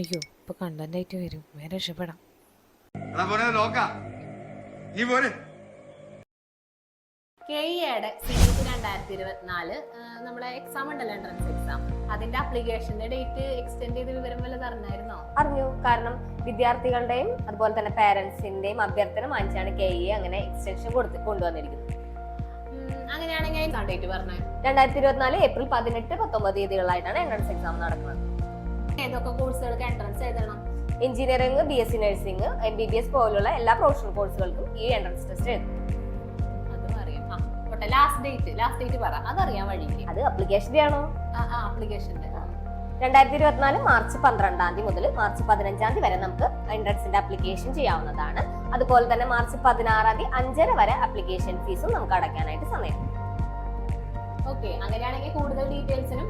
അയ്യോ ഇപ്പൊ കണ്ടന്റ് ആയിട്ട് വരും, വേറെ രക്ഷപ്പെടാം. കെയ്യയുടെ CET 2024 നമ്മളെ എക്സാം ഉണ്ടല്ലോ, എൻട്രൻസ് എക്സാം, അതിന്റെ അപ്ലിക്കേഷന്റെ ഡേറ്റ് എക്സ്റ്റെൻഡ് ചെയ്ത വിവരം വല്ലതും അറിഞ്ഞായിരുന്നോ? അറിഞ്ഞു. കാരണം വിദ്യാർത്ഥികളുടെയും അതുപോലെ തന്നെ പാരന്റ്സിന്റെയും അഭ്യർത്ഥന മാനിച്ചാണ് KE അങ്ങനെ എക്സ്റ്റൻഷൻ കൊണ്ടുവന്നിരിക്കുന്നത്. അങ്ങനെയാണെങ്കിൽ ഡേറ്റ് പറഞ്ഞേ. 2024 ഏപ്രിൽ 18, 19 തീയതികളായിട്ടാണ് എൻട്രൻസ് എക്സാം നടക്കുന്നത്. ഏതൊക്കെ കോഴ്സുകൾക്ക് എൻട്രൻസ് എഴുതണം? എഞ്ചിനീയറിംഗ്, BSc നഴ്സിംഗ്, MBBS പോലുള്ള എല്ലാ പ്രൊഫഷണൽ കോഴ്സുകൾക്കും ഈ എൻട്രൻസ് ടെസ്റ്റ് എഴുതും. അതും അറിയാം. ലാസ്റ്റ് ഡേറ്റ് പറ, അതറിയാൻ വഴിയില്ല. അത് അപ്ലിക്കേഷന്റെ ആണോ? ആപ്ലിക്കേഷന്റെ 2024 മാർച്ച് 12 മുതൽ മാർച്ച് 15 വരെ നമുക്ക് എൻട്രൻസിന്റെ അപ്ലിക്കേഷൻ ചെയ്യാവുന്നതാണ്. അതുപോലെ തന്നെ മാർച്ച് 16 5:30 വരെ അപ്ലിക്കേഷൻ ഫീസും നമുക്ക് അടയ്ക്കാനായിട്ട് സമയം. ഓക്കെ. അങ്ങനെയാണെങ്കിൽ കൂടുതൽ ഡീറ്റെയിൽസിനും